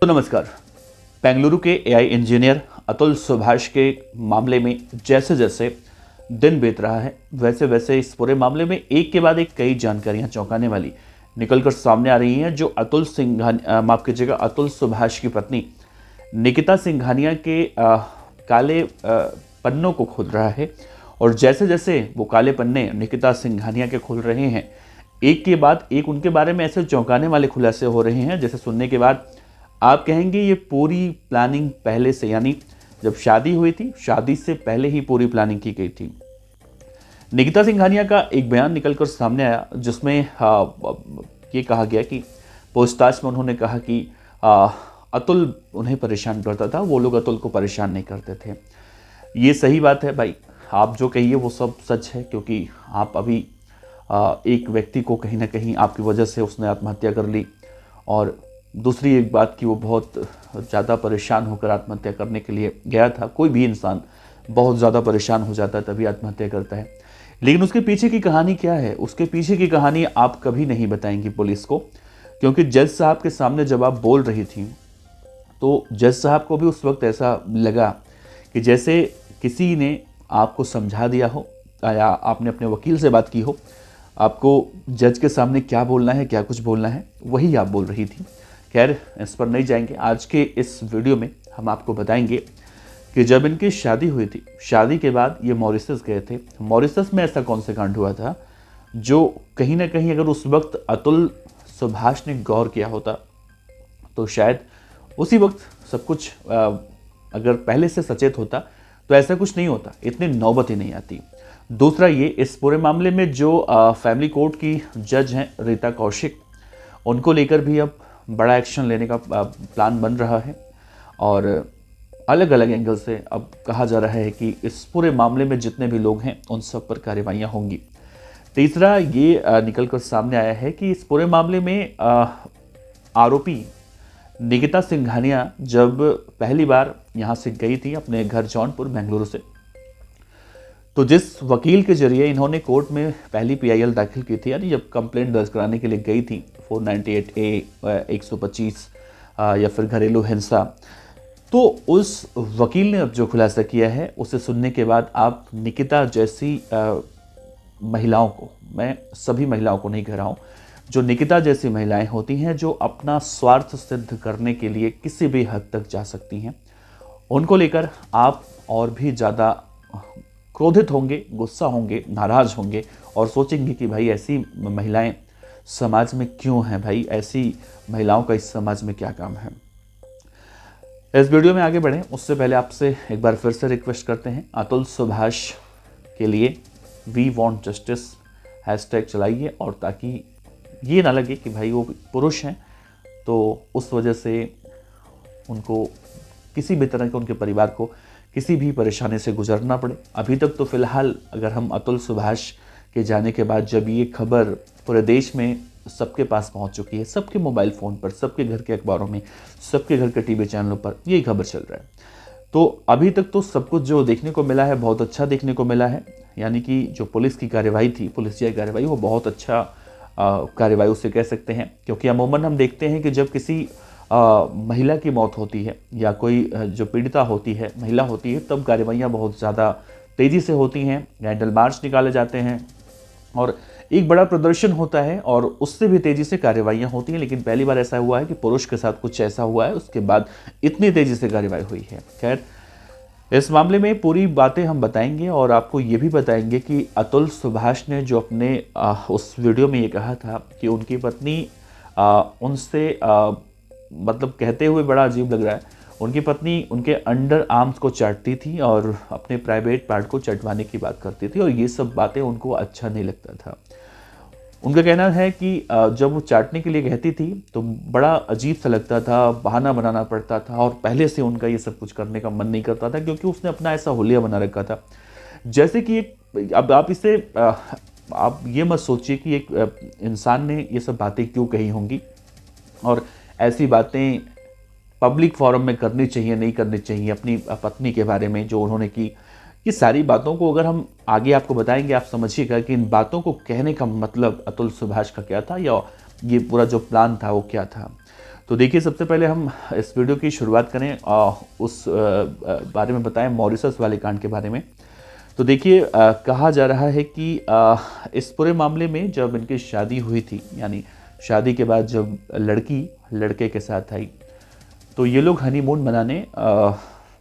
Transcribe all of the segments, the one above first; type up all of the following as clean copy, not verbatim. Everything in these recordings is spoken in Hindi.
तो नमस्कार। बेंगलुरु के एआई इंजीनियर अतुल सुभाष के मामले में जैसे जैसे दिन बीत रहा है वैसे वैसे इस पूरे मामले में एक के बाद एक कई जानकारियां चौंकाने वाली निकलकर सामने आ रही हैं, जो अतुल सुभाष की पत्नी निकिता सिंघानिया के काले पन्नों को खोल रहा है। और जैसे जैसे वो काले पन्ने निकिता सिंघानिया के खुल रहे हैं, एक के बाद एक उनके बारे में ऐसे चौंकाने वाले खुलासे हो रहे हैं जैसे सुनने के बाद आप कहेंगे ये पूरी प्लानिंग पहले से, यानी जब शादी हुई थी शादी से पहले ही पूरी प्लानिंग की गई थी। निकिता सिंघानिया का एक बयान निकलकर सामने आया जिसमें ये कहा गया कि पूछताछ में उन्होंने कहा कि अतुल उन्हें परेशान करता था, वो लोग अतुल को परेशान नहीं करते थे। ये सही बात है भाई, आप जो कहिए वो सब सच है, क्योंकि आप अभी एक व्यक्ति को कहीं ना कहीं आपकी वजह से उसने आत्महत्या कर ली, और दूसरी एक बात कि वो बहुत ज़्यादा परेशान होकर आत्महत्या करने के लिए गया था। कोई भी इंसान बहुत ज़्यादा परेशान हो जाता है तभी आत्महत्या करता है, लेकिन उसके पीछे की कहानी क्या है, उसके पीछे की कहानी आप कभी नहीं बताएंगी पुलिस को। क्योंकि जज साहब के सामने जब आप बोल रही थी तो जज साहब को भी उस वक्त ऐसा लगा कि जैसे किसी ने आपको समझा दिया हो या आपने अपने वकील से बात की हो, आपको जज के सामने क्या बोलना है, क्या कुछ बोलना है, वही आप बोल रही थी। खैर, इस पर नहीं जाएंगे। आज के इस वीडियो में हम आपको बताएंगे कि जब इनकी शादी हुई थी, शादी के बाद ये मॉरिशस गए थे। मॉरिशस में ऐसा कौन सा कांड हुआ था जो कहीं ना कहीं अगर उस वक्त अतुल सुभाष ने गौर किया होता तो शायद उसी वक्त सब कुछ अगर पहले से सचेत होता तो ऐसा कुछ नहीं होता, इतनी नौबत ही नहीं आती। दूसरा ये, इस पूरे मामले में जो फैमिली कोर्ट की जज हैं रीता कौशिक, उनको लेकर भी अब बड़ा एक्शन लेने का प्लान बन रहा है, और अलग अलग एंगल से अब कहा जा रहा है कि इस पूरे मामले में जितने भी लोग हैं उन सब पर कार्रवाइयाँ होंगी। तीसरा ये निकल कर सामने आया है कि इस पूरे मामले में आरोपी निकिता सिंघानिया जब पहली बार यहाँ से गई थी अपने घर जौनपुर बेंगलुरु से, तो जिस वकील के जरिए इन्होंने कोर्ट में पहली पीआईएल दाखिल की थी, यानी जब कंप्लेंट दर्ज कराने के लिए गई थी 498A 125 या फिर घरेलू हिंसा, तो उस वकील ने अब जो खुलासा किया है उसे सुनने के बाद आप निकिता जैसी महिलाओं को, मैं सभी महिलाओं को नहीं कह रहा हूँ, जो निकिता जैसी महिलाएं होती हैं जो अपना स्वार्थ सिद्ध करने के लिए किसी भी हद तक जा सकती हैं, उनको लेकर आप और भी ज़्यादा क्रोधित होंगे, गुस्सा होंगे, नाराज़ होंगे और सोचेंगे कि भाई ऐसी महिलाएं समाज में क्यों हैं, भाई ऐसी महिलाओं का इस समाज में क्या काम है। इस वीडियो में आगे बढ़ें उससे पहले आपसे एक बार फिर से रिक्वेस्ट करते हैं, अतुल सुभाष के लिए वी वॉन्ट जस्टिस हैशटैग चलाइए, और ताकि ये ना लगे कि भाई वो पुरुष हैं तो उस वजह से उनको किसी भी तरह के, उनके परिवार को किसी भी परेशानी से गुजरना पड़े। अभी तक तो फिलहाल अगर हम अतुल सुभाष के जाने के बाद जब ये खबर पूरे देश में सबके पास पहुंच चुकी है, सबके मोबाइल फ़ोन पर, सबके घर के अखबारों में, सबके घर के टीवी चैनलों पर यही खबर चल रहा है, तो अभी तक तो सब कुछ जो देखने को मिला है बहुत अच्छा देखने को मिला है। यानी कि जो पुलिस की कार्यवाही थी, पुलिसिया कार्यवाही, वो बहुत अच्छा कार्यवाही उसे कह सकते हैं। क्योंकि अमूमन हम देखते हैं कि जब किसी महिला की मौत होती है या कोई जो पीड़िता होती है, महिला होती है, तब कार्रवाइयाँ बहुत ज़्यादा तेज़ी से होती हैं, कैंडल मार्च निकाले जाते हैं और एक बड़ा प्रदर्शन होता है और उससे भी तेज़ी से कार्रवाइयाँ होती हैं। लेकिन पहली बार ऐसा हुआ है कि पुरुष के साथ कुछ ऐसा हुआ है, उसके बाद इतनी तेज़ी से कार्रवाई हुई है। खैर, इस मामले में पूरी बातें हम बताएंगे और आपको ये भी बताएंगे कि अतुल सुभाष ने जो अपने उस वीडियो में ये कहा था कि उनकी पत्नी उनसे मतलब कहते हुए बड़ा अजीब लग रहा है, उनकी पत्नी उनके अंडर आर्म्स को चाटती थी और अपने प्राइवेट पार्ट को चटवाने की बात करती थी, और ये सब बातें उनको अच्छा नहीं लगता था। उनका कहना है कि जब वो चाटने के लिए कहती थी तो बड़ा अजीब सा लगता था, बहाना बनाना पड़ता था, और पहले से उनका ये सब कुछ करने का मन नहीं करता था क्योंकि उसने अपना ऐसा हुलिया बना रखा था। जैसे कि एक, अब आप इसे आप ये मत सोचिए कि एक इंसान ने ये सब बातें क्यों कही होंगी और ऐसी बातें पब्लिक फोरम में करनी चाहिए नहीं करनी चाहिए अपनी पत्नी के बारे में जो उन्होंने की। ये सारी बातों को अगर हम आगे आपको बताएंगे, आप समझिएगा कि इन बातों को कहने का मतलब अतुल सुभाष का क्या था या ये पूरा जो प्लान था वो क्या था। तो देखिए, सबसे पहले हम इस वीडियो की शुरुआत करें उस बारे में बताएं, मॉरिशस वाले कांड के बारे में। तो देखिए, कहा जा रहा है कि इस पूरे मामले में जब इनकी शादी हुई थी, यानी शादी के बाद जब लड़की लड़के के साथ आई, तो ये लोग हनीमून मनाने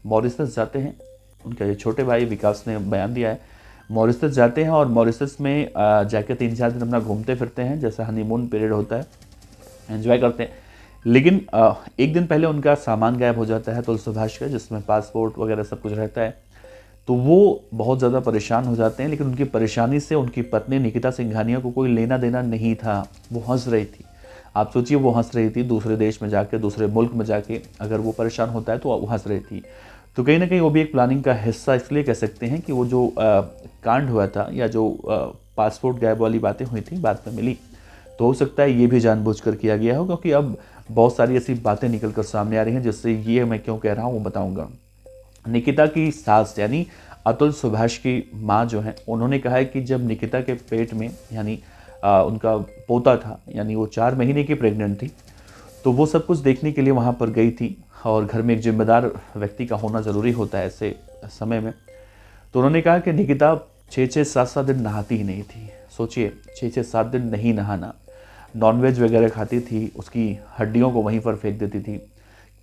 मॉरिशस जाते हैं। उनका ये छोटे भाई विकास ने बयान दिया है, मॉरिशस जाते हैं और मॉरिशस में जाके 3-4 दिन अपना घूमते फिरते हैं, जैसा हनीमून पीरियड होता है, एंजॉय करते हैं। लेकिन एक दिन पहले उनका सामान गायब हो जाता है अतुल सुभाष का, जिसमें पासपोर्ट वगैरह सब कुछ रहता है। तो वो बहुत ज़्यादा परेशान हो जाते हैं, लेकिन उनकी परेशानी से उनकी पत्नी निकिता सिंघानिया को कोई लेना देना नहीं था। वो हंस रही थी। आप सोचिए, वो हंस रही थी दूसरे देश में जाके, दूसरे मुल्क में जाके अगर वो परेशान होता है तो वो हंस रही थी। तो कहीं ना कहीं वो भी एक प्लानिंग का हिस्सा इसलिए कह सकते हैं कि वो जो कांड हुआ था, या जो पासपोर्ट गायब वाली बातें हुई थी बाद में मिली, तो हो सकता है ये भी जानबूझकर किया गया हो, क्योंकि अब बहुत सारी ऐसी बातें निकल कर सामने आ रही हैं, जिससे ये मैं क्यों कह रहा हूँ वो बताऊँगा। निकिता की सास यानी अतुल सुभाष की माँ जो है, उन्होंने कहा है कि जब निकिता के पेट में यानी उनका पोता था, यानी वो 4 महीने की प्रेग्नेंट थी, तो वो सब कुछ देखने के लिए वहाँ पर गई थी। और घर में एक जिम्मेदार व्यक्ति का होना ज़रूरी होता है ऐसे समय में। तो उन्होंने कहा कि निकिता 6-6, 7-7 दिन नहाती ही नहीं थी। सोचिए, 6-6, 7 दिन नहीं नहाना, नॉनवेज वगैरह खाती थी, उसकी हड्डियों को वहीं पर फेंक देती थी,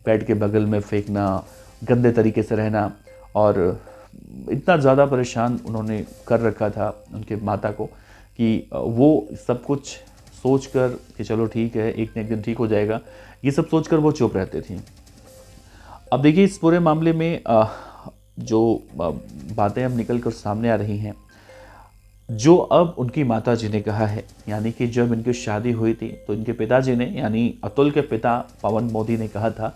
बेड के बगल में फेंकना, गंदे तरीके से रहना, और इतना ज़्यादा परेशान उन्होंने कर रखा था उनके माता को कि वो सब कुछ सोचकर कि चलो ठीक है, एक न एक दिन ठीक हो जाएगा, ये सब सोचकर वो चुप रहते थी। अब देखिए, इस पूरे मामले में जो बातें अब निकल कर सामने आ रही हैं, जो अब उनकी माताजी ने कहा है, यानी कि जब इनकी शादी हुई थी तो इनके पिताजी ने, यानी अतुल के पिता पवन मोदी ने कहा था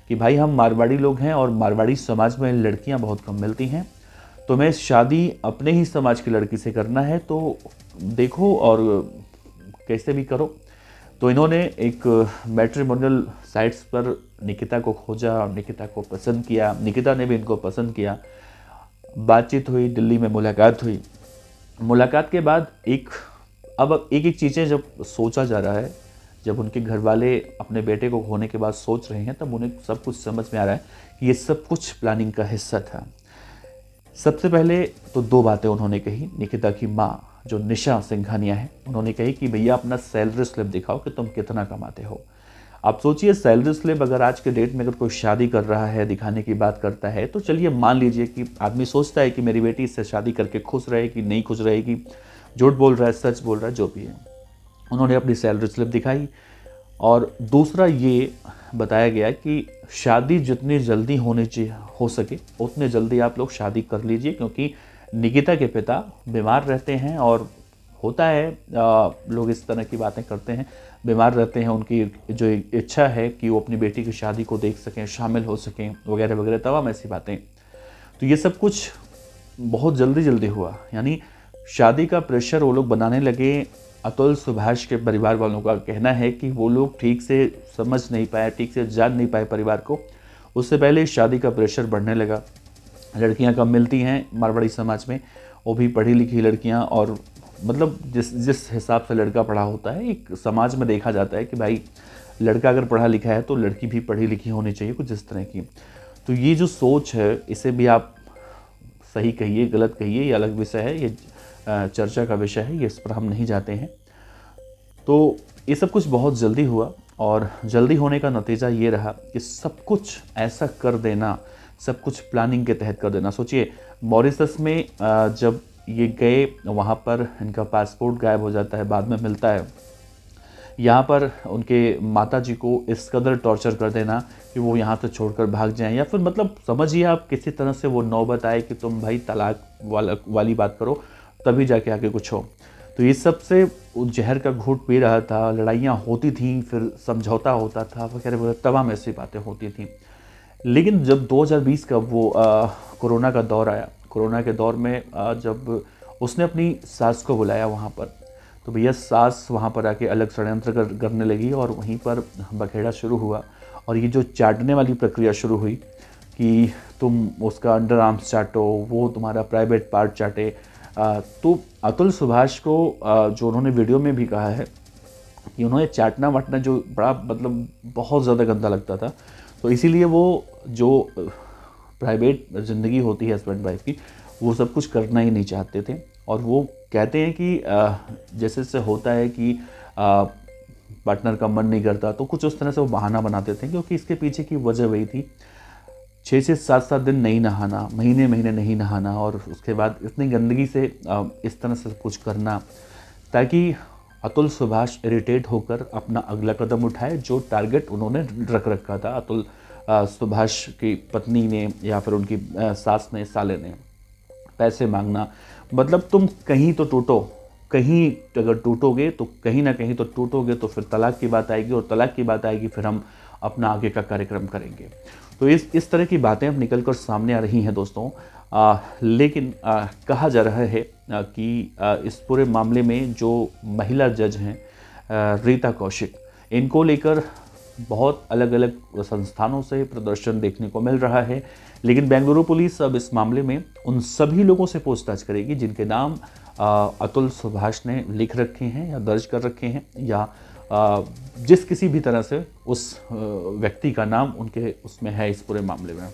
कि भाई, हम मारवाड़ी लोग हैं और मारवाड़ी समाज में लड़कियां बहुत कम मिलती हैं, तो मैं शादी अपने ही समाज की लड़की से करना है, तो देखो और कैसे भी करो। तो इन्होंने एक मैट्रिमोनियल साइट्स पर निकिता को खोजा, निकिता को पसंद किया, निकिता ने भी इनको पसंद किया, बातचीत हुई, दिल्ली में मुलाकात हुई। मुलाकात के बाद अब एक चीज़ें जब सोचा जा रहा है, जब उनके घर वाले अपने बेटे को खोने के बाद सोच रहे हैं, तब उन्हें सब कुछ समझ में आ रहा है कि ये सब कुछ प्लानिंग का हिस्सा था। सबसे पहले तो 2 बातें उन्होंने कही। निकिता की माँ जो निशा सिंघानिया है, उन्होंने कही कि भैया, अपना सैलरी स्लिप दिखाओ कि तुम कितना कमाते हो। आप सोचिए, सैलरी स्लिप अगर आज के डेट में अगर कोई शादी कर रहा है, दिखाने की बात करता है, तो चलिए मान लीजिए कि आदमी सोचता है कि मेरी बेटी इससे शादी करके खुश रहेगी, नहीं खुश रहेगी, झूठ बोल रहा है, सच बोल रहा है, जो भी है। उन्होंने अपनी सैलरी स्लिप दिखाई। और दूसरा ये बताया गया कि शादी जितनी जल्दी हो सके उतने जल्दी आप लोग शादी कर लीजिए, क्योंकि निकिता के पिता बीमार रहते हैं, और होता है लोग इस तरह की बातें करते हैं, बीमार रहते हैं, उनकी जो इच्छा है कि वो अपनी बेटी की शादी को देख सकें, शामिल हो सकें, वगैरह वगैरह, तमाम ऐसी बातें। तो ये सब कुछ बहुत जल्दी जल्दी हुआ, यानी शादी का प्रेशर वो लोग बनाने लगे। अतुल सुभाष के परिवार वालों का कहना है कि वो लोग ठीक से समझ नहीं पाए, ठीक से जान नहीं पाए परिवार को, उससे पहले शादी का प्रेशर बढ़ने लगा। लड़कियां कम मिलती हैं मारवाड़ी समाज में, वो भी पढ़ी लिखी लड़कियां, और मतलब जिस हिसाब से लड़का पढ़ा होता है, एक समाज में देखा जाता है कि भाई, लड़का अगर पढ़ा लिखा है तो लड़की भी पढ़ी लिखी होनी चाहिए, कुछ इस तरह की। तो ये जो सोच है, इसे भी आप सही कहिए, गलत कहिए, ये अलग विषय है, ये चर्चा का विषय है, ये इस पर हम नहीं जाते हैं। तो ये सब कुछ बहुत जल्दी हुआ, और जल्दी होने का नतीजा ये रहा कि सब कुछ ऐसा कर देना, सब कुछ प्लानिंग के तहत कर देना। सोचिए, मॉरिशस में जब ये गए, वहाँ पर इनका पासपोर्ट गायब हो जाता है, बाद में मिलता है। यहाँ पर उनके माताजी को इस कदर टॉर्चर कर देना कि वो यहाँ से छोड़कर भाग जाएं, या फिर मतलब समझिए आप, किसी तरह से वो नौबत आए कि तुम भाई तलाक वाली बात करो, तभी जाके आगे कुछ हो। तो ये सब से वो जहर का घूंट पी रहा था, लड़ाइयाँ होती थीं, फिर समझौता होता था, वगैरह वगैरह, तमाम ऐसी बातें होती थीं। लेकिन जब 2020 का वो कोरोना का दौर आया, कोरोना के दौर में जब उसने अपनी सास को बुलाया वहाँ पर, तो भैया सास वहाँ पर आके अलग षड्यंत्र करने लगी, और वहीं पर बखेड़ा शुरू हुआ। और ये जो चाटने वाली प्रक्रिया शुरू हुई कि तुम उसका अंडर आर्म्स चाटो, वो तुम्हारा प्राइवेट पार्ट चाटे। तो अतुल सुभाष को जो उन्होंने वीडियो में भी कहा है, कि उन्होंने चाटना वाटना जो बड़ा मतलब बहुत ज़्यादा गंदा लगता था। तो इसीलिए वो जो प्राइवेट ज़िंदगी होती है हस्बैंड वाइफ की, वो सब कुछ करना ही नहीं चाहते थे। और वो कहते हैं कि जैसे जैसे होता है कि पार्टनर का मन नहीं करता, तो कुछ उस तरह से वो बहाना बनाते थे, क्योंकि इसके पीछे की वजह वही थी, 6 से 7 दिन नहीं नहाना, महीने महीने नहीं नहाना, और उसके बाद इतनी गंदगी से इस तरह से कुछ करना, ताकि अतुल सुभाष इरिटेट होकर अपना अगला कदम उठाए, जो टारगेट उन्होंने रख रखा था अतुल सुभाष की पत्नी ने या फिर उनकी सास ने, साले ने। पैसे मांगना, मतलब तुम कहीं तो टूटो, कहीं अगर टूटोगे तो कहीं ना कहीं तो टूटोगे, तो फिर तलाक की बात आएगी, और तलाक की बात आएगी फिर हम अपना आगे का कार्यक्रम करेंगे। तो इस तरह की बातें अब निकल कर सामने आ रही हैं दोस्तों। लेकिन कहा जा रहा है कि इस पूरे मामले में जो महिला जज हैं रीता कौशिक, इनको लेकर बहुत अलग अलग संस्थानों से प्रदर्शन देखने को मिल रहा है। लेकिन बेंगलुरु पुलिस अब इस मामले में उन सभी लोगों से पूछताछ करेगी जिनके नाम अतुल सुभाष ने लिख रखे हैं या दर्ज कर रखे हैं, या जिस किसी भी तरह से उस व्यक्ति का नाम उनके उसमें है इस पूरे मामले में।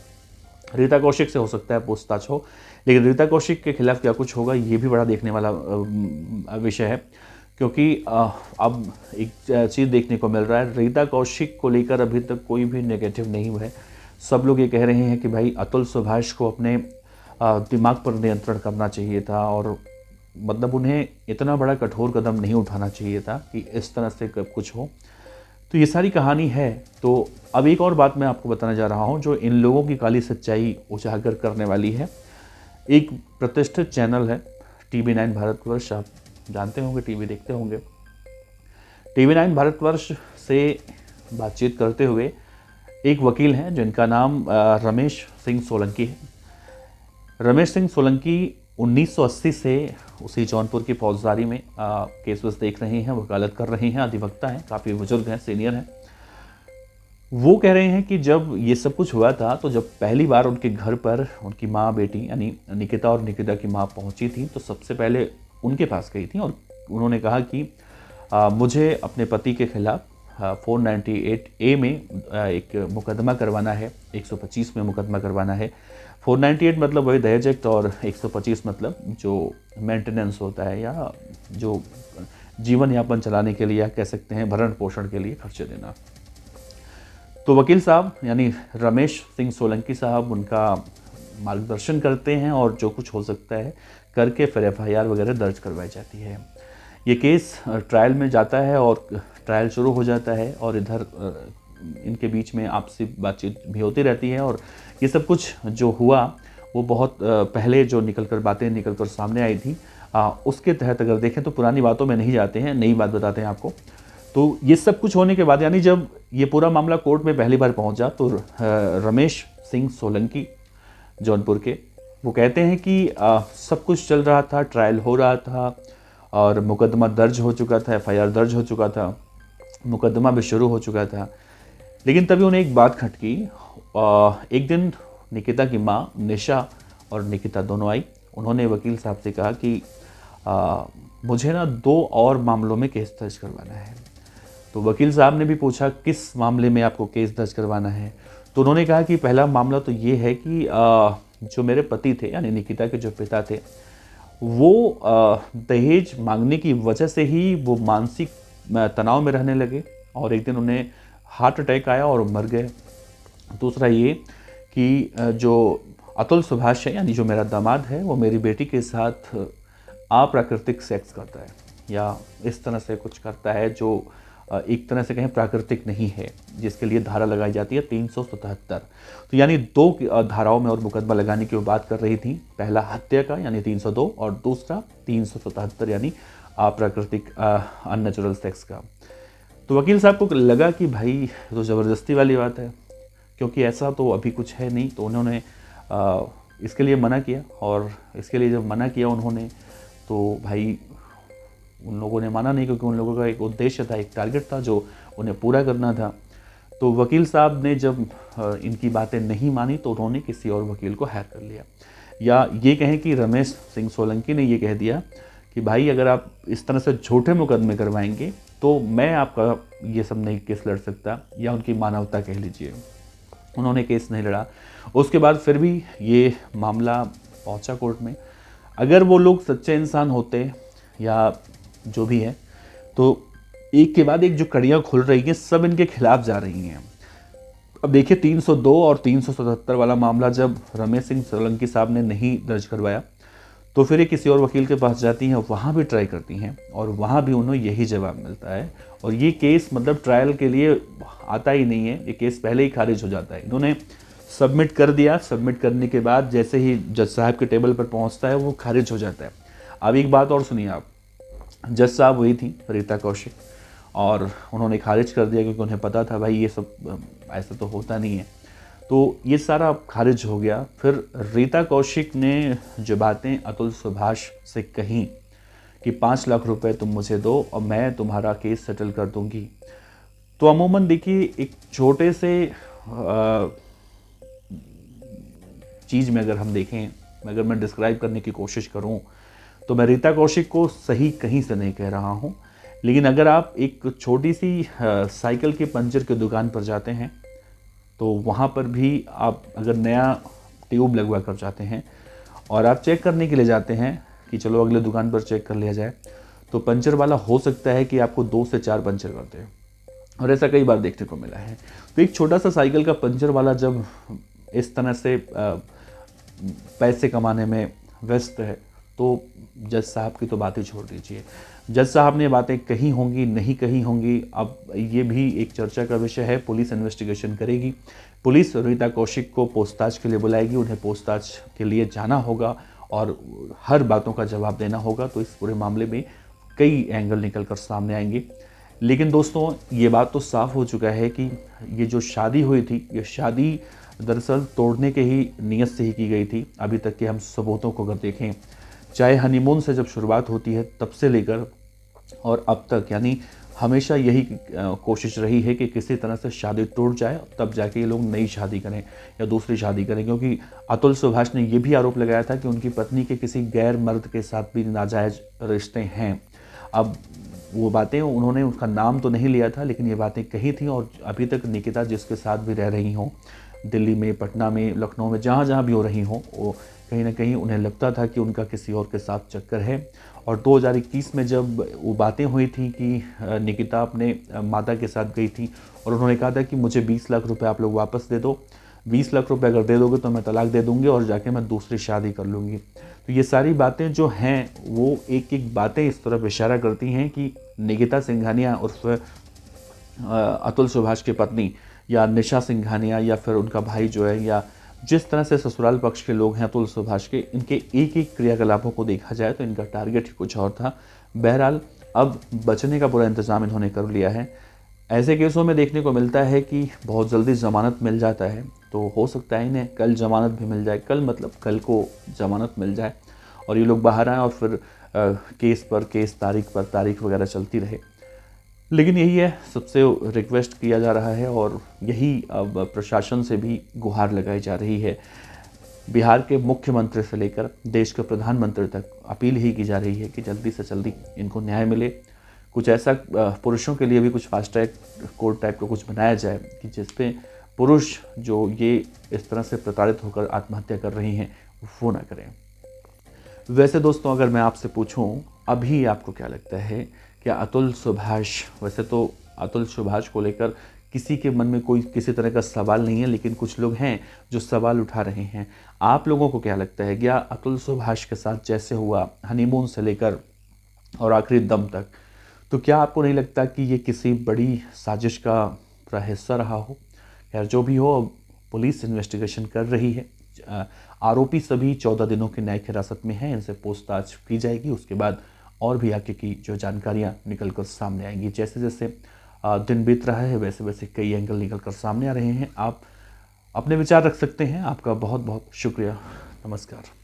रीता कौशिक से हो सकता है पूछताछ हो, लेकिन रीता कौशिक के खिलाफ क्या कुछ होगा ये भी बड़ा देखने वाला विषय है, क्योंकि अब एक चीज़ देखने को मिल रहा है, रीता कौशिक को लेकर अभी तक कोई भी नेगेटिव नहीं हुआ है। सब लोग ये कह रहे हैं कि भाई अतुल सुभाष को अपने दिमाग पर नियंत्रण करना चाहिए था, और मतलब उन्हें इतना बड़ा कठोर कदम नहीं उठाना चाहिए था कि इस तरह से कुछ हो। तो ये सारी कहानी है। तो अब एक और बात मैं आपको बताने जा रहा हूँ जो इन लोगों की काली सच्चाई उजागर करने वाली है। एक प्रतिष्ठित चैनल है TV9 भारतवर्ष, आप जानते होंगे, टीवी देखते होंगे। TV9 भारतवर्ष से बातचीत करते हुए एक वकील हैं जिनका नाम रमेश सिंह सोलंकी है। रमेश सिंह सोलंकी 1980 से उसी जौनपुर की फौजदारी में केस वेस देख रहे हैं, वकालत कर रहे हैं, अधिवक्ता हैं, काफ़ी बुजुर्ग हैं, सीनियर हैं। वो कह रहे हैं कि जब ये सब कुछ हुआ था, तो जब पहली बार उनके घर पर उनकी माँ बेटी यानी निकिता और निकिता की माँ पहुंची थी, तो सबसे पहले उनके पास गई थी और उन्होंने कहा कि मुझे अपने पति के खिलाफ 498A में एक मुकदमा करवाना है, 125 में मुकदमा करवाना है। 498 मतलब वही दहेज एक्ट, और 125 मतलब जो मेंटेनेंस होता है या जो जीवन यापन चलाने के लिए, या कह सकते हैं भरण पोषण के लिए खर्चे देना। तो वकील साहब यानी रमेश सिंह सोलंकी साहब उनका मार्गदर्शन करते हैं, और जो कुछ हो सकता है करके फिर FIR वगैरह दर्ज करवाई जाती है। ये केस ट्रायल में जाता है और ट्रायल शुरू हो जाता है, और इधर इनके बीच में आपसी बातचीत भी होती रहती है। और ये सब कुछ जो हुआ वो बहुत पहले जो बातें निकल कर सामने आई थी, उसके तहत अगर देखें तो पुरानी बातों में नहीं जाते हैं, नई बात बताते हैं आपको। तो ये सब कुछ होने के बाद यानी जब ये पूरा मामला कोर्ट में पहली बार पहुंचा, तो रमेश सिंह सोलंकी जौनपुर के, वो कहते हैं कि सब कुछ चल रहा था, ट्रायल हो रहा था और मुकदमा दर्ज हो चुका था, FIR दर्ज हो चुका था, मुकदमा भी शुरू हो चुका था। लेकिन तभी उन्हें एक बात खटकी। एक दिन निकिता की माँ निशा और निकिता दोनों आई। उन्होंने वकील साहब से कहा कि मुझे ना 2 और मामलों में केस दर्ज करवाना है। तो वकील साहब ने भी पूछा किस मामले में आपको केस दर्ज करवाना है। तो उन्होंने कहा कि पहला मामला तो ये है कि जो मेरे पति थे यानी निकिता के जो पिता थे, वो दहेज मांगने की वजह से ही वो मानसिक तनाव में रहने लगे, और एक दिन उन्हें हार्ट अटैक आया और मर गए। दूसरा ये कि जो अतुल सुभाष है यानी जो मेरा दामाद है, वो मेरी बेटी के साथ अप्राकृतिक सेक्स करता है, या इस तरह से कुछ करता है जो एक तरह से कहें प्राकृतिक नहीं है, जिसके लिए धारा लगाई जाती है 377। तो यानी 2 धाराओं में और मुकदमा लगाने की वो बात कर रही थी। पहला हत्या का यानी 302, और दूसरा 377 यानी अप्राकृतिक अननेचुरल सेक्स का। तो वकील साहब को लगा कि भाई तो ज़बरदस्ती वाली बात है, क्योंकि ऐसा तो अभी कुछ है नहीं। तो उन्होंने इसके लिए मना किया, और इसके लिए जब मना किया उन्होंने, तो भाई उन लोगों ने माना नहीं, क्योंकि उन लोगों का एक उद्देश्य था, एक टारगेट था जो उन्हें पूरा करना था। तो वकील साहब ने जब इनकी बातें नहीं मानी, तो उन्होंने किसी और वकील को हायर कर लिया, या ये कहें कि रमेश सिंह सोलंकी ने ये कह दिया कि भाई अगर आप इस तरह से झूठे मुकदमे करवाएंगे तो मैं आपका ये सब नहीं केस लड़ सकता, या उनकी मानवता कह लीजिए, उन्होंने केस नहीं लड़ा। उसके बाद फिर भी ये मामला पहुंचा कोर्ट में। अगर वो लोग सच्चे इंसान होते या जो भी है, तो एक के बाद एक जो कड़ियाँ खुल रही हैं सब इनके खिलाफ जा रही हैं। अब देखिए 302 और 377 वाला मामला जब रमेश सिंह सोलंकी साहब ने नहीं दर्ज करवाया, तो फिर ये किसी और वकील के पास जाती हैं, वहाँ भी ट्राई करती हैं और वहाँ भी उन्हें यही जवाब मिलता है। और ये केस मतलब ट्रायल के लिए आता ही नहीं है, ये केस पहले ही खारिज हो जाता है। इन्होंने सबमिट कर दिया, सबमिट करने के बाद जैसे ही जज साहब के टेबल पर पहुँचता है वो खारिज हो जाता है। अब एक बात और सुनिए आप, जज साहब वही थी रीता कौशिक, और उन्होंने खारिज कर दिया क्योंकि उन्हें पता था भाई ये सब ऐसा तो होता नहीं है, तो ये सारा खारिज हो गया। फिर रीता कौशिक ने जो बातें अतुल सुभाष से कहीं कि 5 लाख रुपए तुम मुझे दो और मैं तुम्हारा केस सेटल कर दूंगी, तो अमूमन देखिए एक छोटे से चीज़ में अगर हम देखें, अगर मैं डिस्क्राइब करने की कोशिश करूं, तो मैं रीता कौशिक को सही कहीं से नहीं कह रहा हूं, लेकिन अगर आप एक छोटी सी साइकिल के पंचर की दुकान पर जाते हैं, तो वहाँ पर भी आप अगर नया ट्यूब लगवा कर जाते हैं और आप चेक करने के लिए जाते हैं कि चलो अगले दुकान पर चेक कर लिया जाए, तो पंचर वाला हो सकता है कि आपको 2 से 4 पंचर कर दे, और ऐसा कई बार देखने को मिला है। तो एक छोटा सा साइकिल का पंचर वाला जब इस तरह से पैसे कमाने में व्यस्त है, तो जज साहब की तो बात ही छोड़ दीजिए। जज साहब ने बातें कही होंगी, नहीं कही होंगी, अब ये भी एक चर्चा का विषय है। पुलिस इन्वेस्टिगेशन करेगी, पुलिस रीता कौशिक को पूछताछ के लिए बुलाएगी, उन्हें पूछताछ के लिए जाना होगा और हर बातों का जवाब देना होगा। तो इस पूरे मामले में कई एंगल निकल कर सामने आएंगे। लेकिन दोस्तों ये बात तो साफ हो चुका है कि ये जो शादी हुई थी, ये शादी दरअसल तोड़ने के ही नियत से ही की गई थी। अभी तक के हम सबूतों को अगर देखें, चाहे हनीमून से जब शुरुआत होती है तब से लेकर और अब तक, यानी हमेशा यही कोशिश रही है कि किसी तरह से शादी टूट जाए, तब जाके ये लोग नई शादी करें या दूसरी शादी करें। क्योंकि अतुल सुभाष ने ये भी आरोप लगाया था कि उनकी पत्नी के किसी गैर मर्द के साथ भी नाजायज़ रिश्ते हैं। अब वो बातें उन्होंने उसका नाम तो नहीं लिया था, लेकिन ये बातें कही थी। और अभी तक निकिता जिसके साथ भी रह रही हों, दिल्ली में, पटना में, लखनऊ में, जहाँ जहाँ भी हो रही हों, वो कहीं ना कहीं उन्हें लगता था कि उनका किसी और के साथ चक्कर है। और 2021 में जब वो बातें हुई थी कि निकिता अपने माता के साथ गई थी और उन्होंने कहा था कि मुझे 20 लाख रुपए आप लोग वापस दे दो, 20 लाख रुपए अगर दे दोगे तो मैं तलाक दे दूंगी और जाके मैं दूसरी शादी कर लूँगी। तो ये सारी बातें जो हैं वो एक एक बातें इस तरफ इशारा करती हैं कि निकिता सिंघानिया उर्फ अतुल सुभाष की पत्नी या निशा सिंघानिया या फिर उनका भाई जो है, या जिस तरह से ससुराल पक्ष के लोग हैं अतुल सुभाष के, इनके एक एक क्रियाकलापों को देखा जाए तो इनका टारगेट ही कुछ और था। बहरहाल अब बचने का पूरा इंतजाम इन्होंने कर लिया है। ऐसे केसों में देखने को मिलता है कि बहुत जल्दी ज़मानत मिल जाता है, तो हो सकता है इन्हें कल ज़मानत भी मिल जाए। कल मतलब कल को ज़मानत मिल जाए और ये लोग बाहर आएँ और फिर केस पर केस, तारीख पर तारीख वगैरह चलती रहे। लेकिन यही है, सबसे रिक्वेस्ट किया जा रहा है और यही अब प्रशासन से भी गुहार लगाई जा रही है। बिहार के मुख्यमंत्री से लेकर देश के प्रधानमंत्री तक अपील ही की जा रही है कि जल्दी से जल्दी इनको न्याय मिले। कुछ ऐसा पुरुषों के लिए भी कुछ फास्ट ट्रैक कोर्ट टाइप का कुछ बनाया जाए कि जिसपे पुरुष जो ये इस तरह से प्रताड़ित होकर आत्महत्या कर रही हैं वो ना करें। वैसे दोस्तों, अगर मैं आपसे पूछूं अभी आपको क्या लगता है, क्या अतुल सुभाष, वैसे तो अतुल सुभाष को लेकर किसी के मन में कोई किसी तरह का सवाल नहीं है, लेकिन कुछ लोग हैं जो सवाल उठा रहे हैं। आप लोगों को क्या लगता है, क्या अतुल सुभाष के साथ जैसे हुआ हनीमून से लेकर और आखिरी दम तक, तो क्या आपको नहीं लगता कि ये किसी बड़ी साजिश का हिस्सा रहा हो? खैर जो भी हो, पुलिस इन्वेस्टिगेशन कर रही है। आरोपी सभी 14 दिनों की न्यायिक हिरासत में हैं, इनसे पूछताछ की जाएगी। उसके बाद और भी आगे की जो जानकारियां निकल कर सामने आएंगी। जैसे जैसे दिन बीत रहा है वैसे वैसे कई एंगल निकल कर सामने आ रहे हैं। आप अपने विचार रख सकते हैं। आपका बहुत बहुत शुक्रिया। नमस्कार।